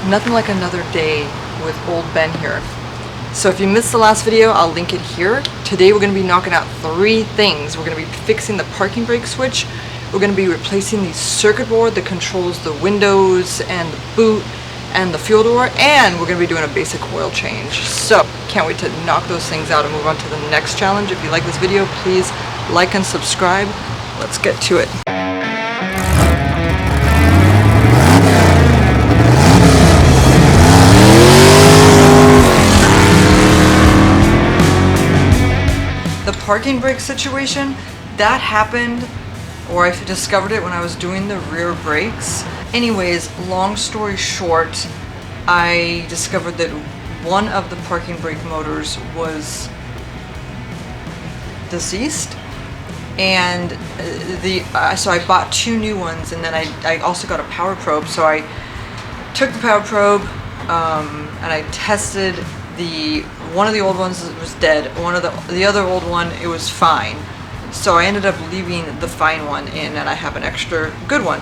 Nothing like another day with old Ben here. So if you missed the last video, I'll link it here. Today we're going to be knocking out 3 things. We're going to be fixing the parking brake switch. We're going to be replacing the circuit board that controls the windows and the boot and the fuel door, and we're going to be doing a basic oil change. So can't wait to knock those things out and move on to the next challenge. If you like this video, please like and subscribe. Let's get to it. The parking brake situation, that happened, or I discovered it when I was doing the rear brakes. Anyways, long story short, I discovered that one of the parking brake motors was deceased, and so I bought 2 new ones, and then I also got a power probe. So I took the power probe and I tested one of the old ones was dead. The other old one, it was fine. So I ended up leaving the fine one in, and I have an extra good one.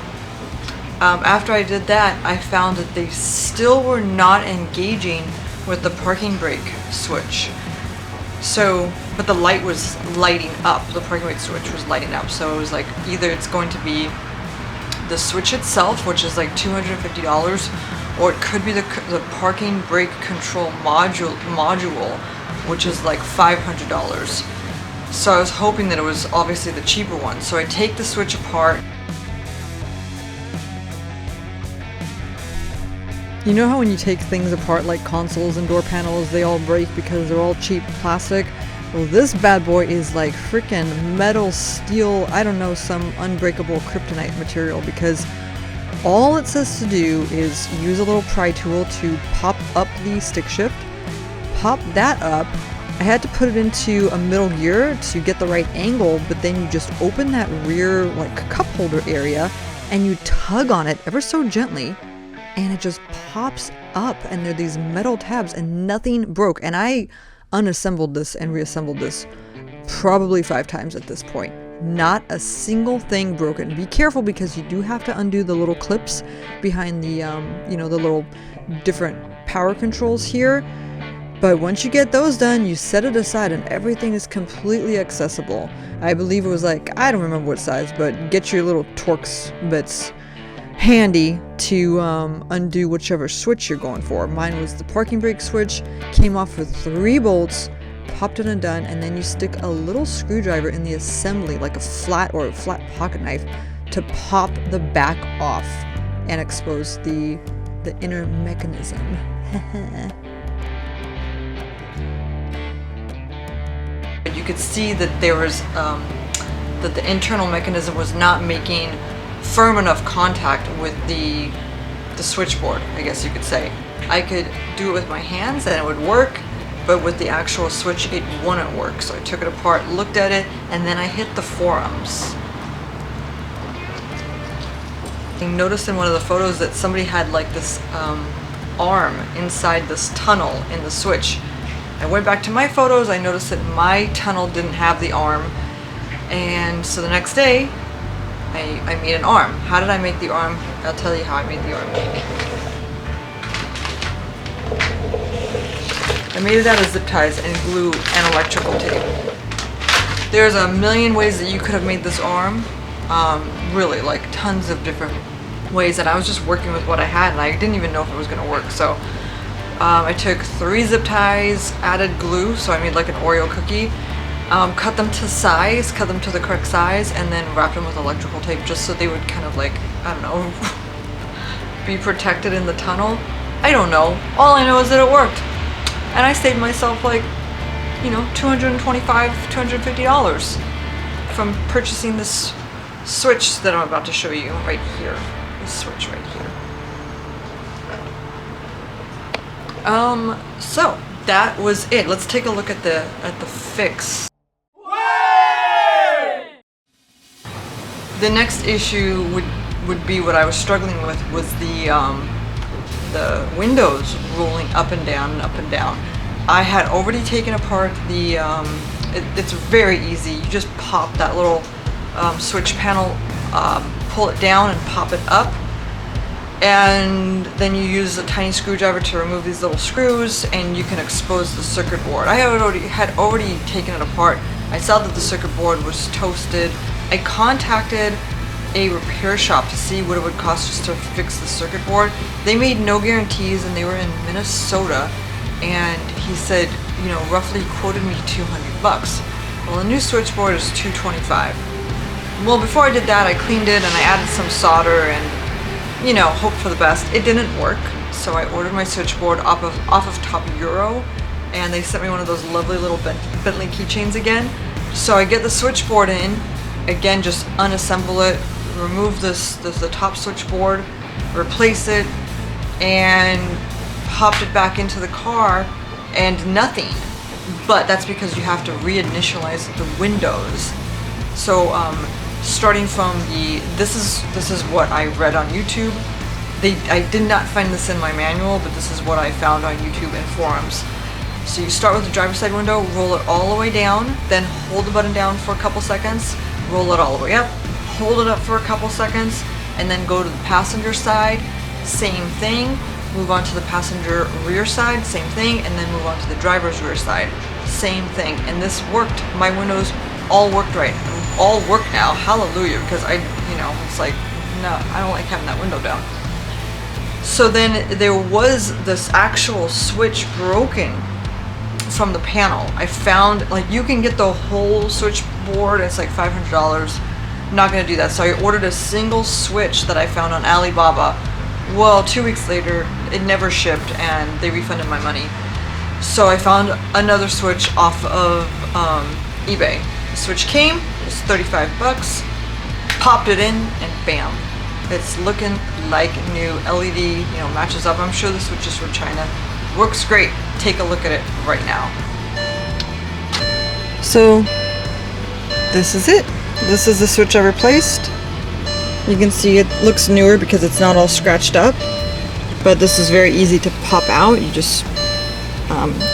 After I did that, I found that they still were not engaging with the parking brake switch. So, but the light was lighting up. The parking brake switch was lighting up. So it was like, either it's going to be the switch itself, which is like $250, or it could be the parking brake control module, which is like $500. So I was hoping that it was obviously the cheaper one. So I take the switch apart. You know how when you take things apart like consoles and door panels, they all break because they're all cheap plastic? Well, this bad boy is like freaking metal, steel, I don't know, some unbreakable kryptonite material, because all it says to do is use a little pry tool to pop up the stick shift, pop that up. I had to put it into a middle gear to get the right angle, but then you just open that rear like cup holder area and you tug on it ever so gently, and it just pops up, and there are these metal tabs and nothing broke. And I unassembled this and reassembled this probably 5 times at this point. Not a single thing broken. Be careful, because you do have to undo the little clips behind the, you know, the little different power controls here. But once you get those done, you set it aside and everything is completely accessible. I believe it was like, I don't remember what size, but get your little Torx bits handy to undo whichever switch you're going for. Mine was the parking brake switch, came off with 3 bolts, popped it undone, and then you stick a little screwdriver in the assembly, like a flat pocket knife, to pop the back off and expose the inner mechanism. You could see that there was that the internal mechanism was not making firm enough contact with the switchboard, I guess you could say. I could do it with my hands and it would work, but with the actual switch it wouldn't work. So I took it apart, looked at it, and then I hit the forearms. I noticed in one of the photos that somebody had like this arm inside this tunnel in the switch. I went back to my photos, I noticed that my tunnel didn't have the arm, and so the next day I made an arm. How did I make the arm? I'll tell you how I made the arm. I made it out of zip ties and glue and electrical tape. There's a million ways that you could have made this arm. Really, like tons of different ways, and I was just working with what I had and I didn't even know if it was going to work. So I took 3 zip ties, added glue, so I made like an Oreo cookie, cut them to size, cut them to the correct size, and then wrapped them with electrical tape just so they would kind of like, I don't know, be protected in the tunnel. I don't know. All I know is that it worked. And I saved myself like, you know, $225, $250 from purchasing this switch that I'm about to show you right here. This switch right here. So that was it. Let's take a look at the fix. The next issue would be what I was struggling with, was the windows rolling up and down and up and down. I had already taken apart the it's very easy. You just pop that little switch panel, pull it down and pop it up. and then you use a tiny screwdriver to remove these little screws, and you can expose the circuit board. I had already taken it apart. I saw that the circuit board was toasted. I contacted a repair shop to see what it would cost just to fix the circuit board. They made no guarantees, and they were in Minnesota, and he said, you know, roughly quoted me $200. Well, the new switchboard is $225. Well, before I did that, I cleaned it and I added some solder and, you know, hoped for the best. It didn't work, so I ordered my switchboard off of Top Euro, and they sent me one of those lovely little Bentley keychains again. So I get the switchboard in, again, just unassemble it, remove the top switchboard, replace it, and popped it back into the car, and nothing. But that's because you have to reinitialize the windows. So starting from this is what I read on YouTube. I did not find this in my manual, but this is what I found on YouTube and forums. So you start with the driver's side window, roll it all the way down, then hold the button down for a couple seconds, roll it all the way up, hold it up for a couple seconds, and then go to the passenger side, same thing, move on to the passenger rear side, same thing, and then move on to the driver's rear side, same thing. And this worked. My windows all worked right. All work now, hallelujah, because it's like, no, I don't like having that window down. So then there was this actual switch broken from the panel. I found, like, you can get the whole switchboard, it's like $500. I'm not gonna do that, so I ordered a single switch that I found on Alibaba. Well, 2 weeks later, it never shipped and they refunded my money. So I found another switch off of eBay. The switch came, it was $35, popped it in, and bam. It's looking like new. LED, you know, matches up. I'm sure the switch is from China. Works great. Take a look at it right now. So, this is it. This is the switch I replaced. You can see it looks newer because it's not all scratched up, but this is very easy to pop out. You just,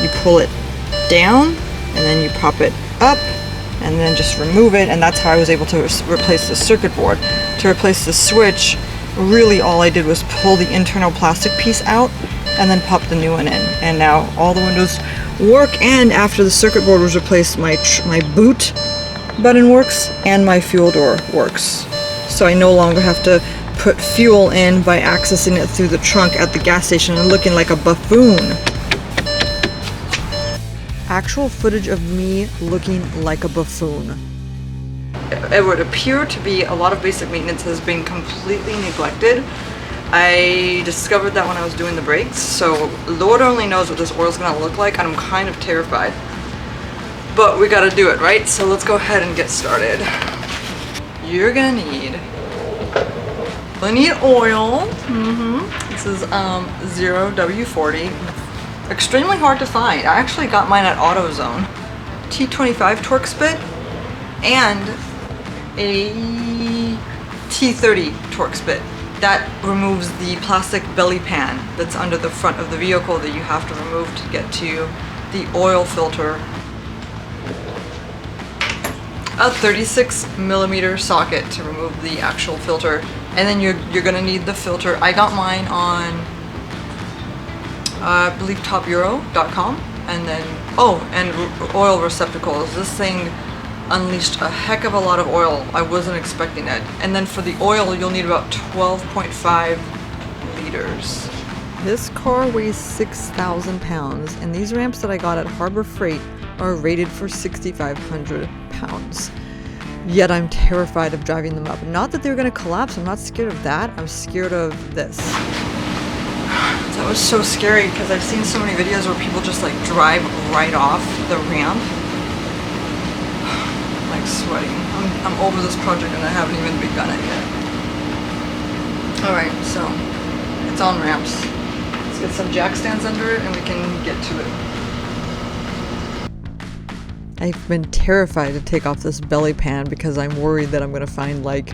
you pull it down, and then you pop it up, and then just remove it, and that's how I was able to replace the circuit board. To replace the switch, really all I did was pull the internal plastic piece out and then pop the new one in, and now all the windows work. And after the circuit board was replaced, my boot button works and my fuel door works. So I no longer have to put fuel in by accessing it through the trunk at the gas station and looking like a buffoon. Actual footage of me looking like a buffoon. It would appear to be a lot of basic maintenance has been completely neglected. I discovered that when I was doing the brakes, so Lord only knows what this oil's gonna look like, and I'm kind of terrified. But we gotta do it, right? So let's go ahead and get started. You're gonna need oil. This is 0W40. Extremely hard to find. I actually got mine at AutoZone. T25 Torx bit and a T30 Torx bit. That removes the plastic belly pan that's under the front of the vehicle that you have to remove to get to the oil filter. A 36mm socket to remove the actual filter, and then you're gonna need the filter. I got mine on I believe topeuro.com, and then and oil receptacles. This thing unleashed a heck of a lot of oil. I wasn't expecting it. And then for the oil, you'll need about 12.5 liters. This car weighs 6,000 pounds, and these ramps that I got at Harbor Freight are rated for 6,500 pounds. Yet I'm terrified of driving them up. Not that they're gonna collapse, I'm not scared of that, I'm scared of this. That was so scary because I've seen so many videos where people just like drive right off the ramp. I'm like sweating. I'm over this project and I haven't even begun it yet. Alright, so it's on ramps. Let's get some jack stands under it and we can get to it. I've been terrified to take off this belly pan because I'm worried that I'm gonna find, like,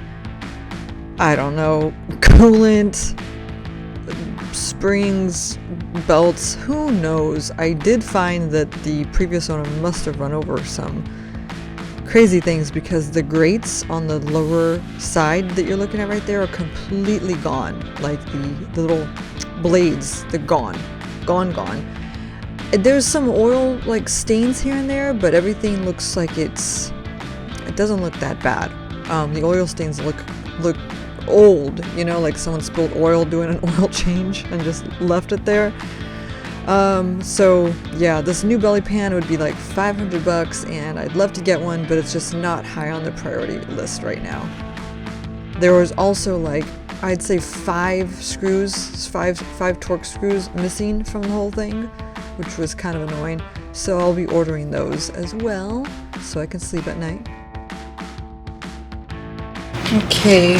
I don't know, coolant, springs, belts, who knows. I did find that the previous owner must have run over some crazy things because the grates on the lower side that you're looking at right there are completely gone. Like the little blades, they're gone. Gone. There's some oil like stains here and there, but everything looks like it doesn't look that bad. The oil stains look old, you know, like someone spilled oil doing an oil change and just left it there. So yeah, this new belly pan would be like $500 and I'd love to get one, but it's just not high on the priority list right now. There was also like, I'd say 5 torque screws missing from the whole thing, which was kind of annoying. So I'll be ordering those as well so I can sleep at night. Okay.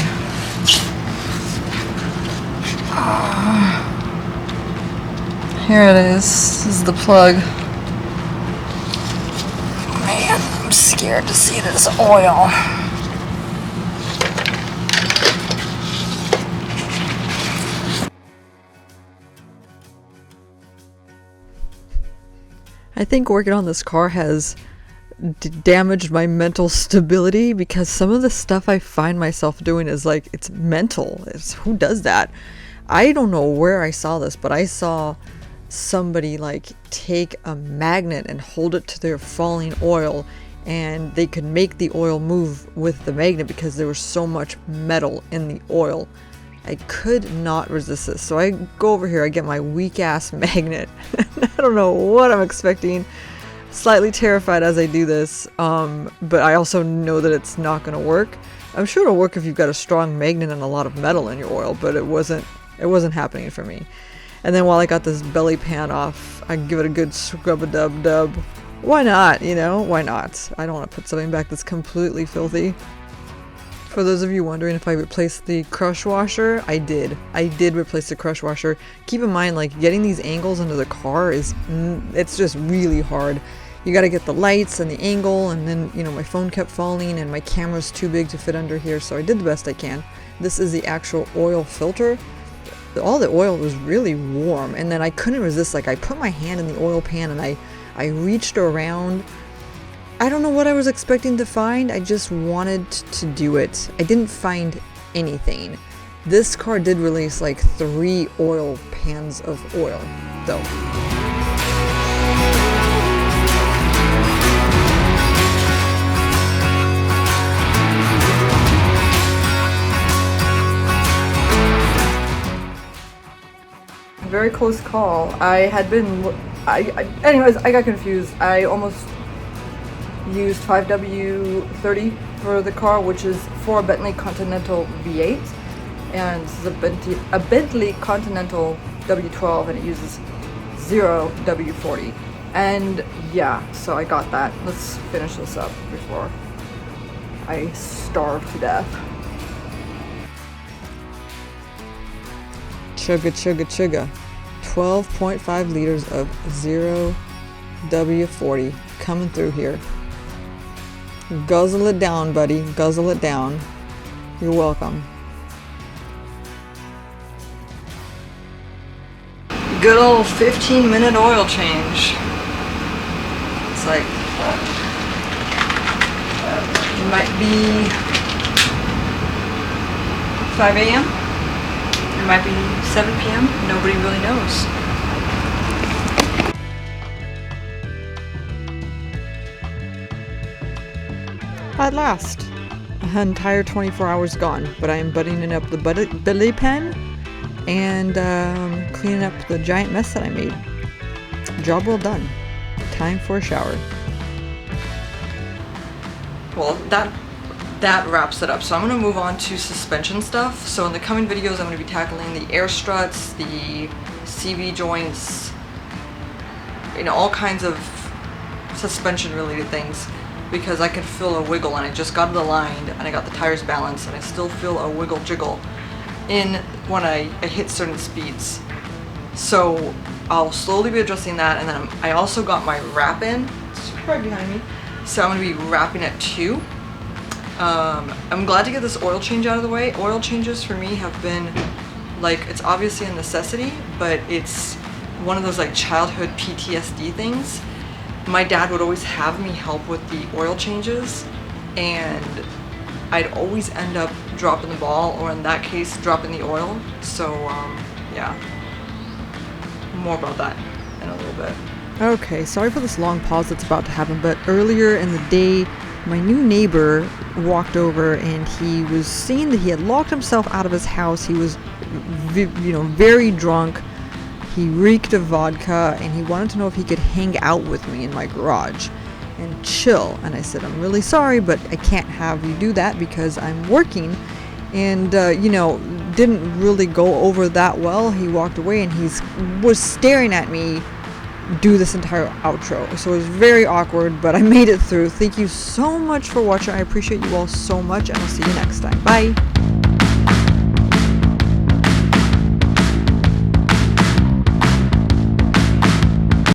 Here it is. This is the plug. Man, I'm scared to see this oil. I think working on this car has damaged my mental stability because some of the stuff I find myself doing is like, it's mental. Who does that? I don't know where I saw this, but I saw somebody like take a magnet and hold it to their falling oil, and they could make the oil move with the magnet because there was so much metal in the oil. I could not resist this. So I go over here, I get my weak ass magnet. I don't know what I'm expecting. Slightly terrified as I do this, but I also know that it's not going to work. I'm sure it'll work if you've got a strong magnet and a lot of metal in your oil, but it wasn't happening for me. And then while I got this belly pan off, I give it a good scrub-a-dub-dub. Why not, you know? Why not? I don't want to put something back that's completely filthy. For those of you wondering if I replaced the crush washer, I did. I did replace the crush washer. Keep in mind, like, getting these angles into the car it's just really hard. You got to get the lights and the angle, and then, you know, my phone kept falling and my camera's too big to fit under here, so I did the best I can. This is the actual oil filter. All the oil was really warm, and then I couldn't resist. Like, I put my hand in the oil pan and I reached around. I don't know what I was expecting to find. I just wanted to do it. I didn't find anything. This car did release like 3 oil pans of oil, though. Very close call. Anyways, I got confused. I almost used 5W30 for the car, which is for a Bentley Continental V8, and this is a Bentley Continental W12, and it uses 0 W40. And yeah, so I got that. Let's finish this up before I starve to death. Chugga chugga chugga. 12.5 liters of 0 W40 coming through here. Guzzle it down, buddy. Guzzle it down. You're welcome. Good old 15-minute oil change. It's like, it might be 5 a.m. It might be 7 p.m. Nobody really knows. At last, an entire 24 hours gone, but I am buttoning up the belly pan and cleaning up the giant mess that I made. Job well done. Time for a shower. Well, that wraps it up. So I'm going to move on to suspension stuff. So in the coming videos, I'm going to be tackling the air struts, the CV joints, you know, all kinds of suspension related things, because I can feel a wiggle, and I just got it aligned and I got the tires balanced, and I still feel a wiggle jiggle when I hit certain speeds. So I'll slowly be adjusting that, and then I also got my wrap in. It's right behind me. So I'm going to be wrapping it too. I'm glad to get this oil change out of the way. Oil changes for me have been like, it's obviously a necessity, but it's one of those like childhood PTSD things. my dad would always have me help with the oil changes, and I'd always end up dropping the ball, or in that case, dropping the oil. So, yeah. More about that in a little bit. Okay, sorry for this long pause that's about to happen, but earlier in the day, my new neighbor walked over and he was saying that he had locked himself out of his house. He was, very drunk. He reeked of vodka, and he wanted to know if he could hang out with me in my garage and chill. And I said, I'm really sorry, but I can't have you do that because I'm working. And, didn't really go over that well. He walked away and was staring at me do this entire outro. So it was very awkward, but I made it through. Thank you so much for watching. I appreciate you all so much, and I'll see you next time. Bye!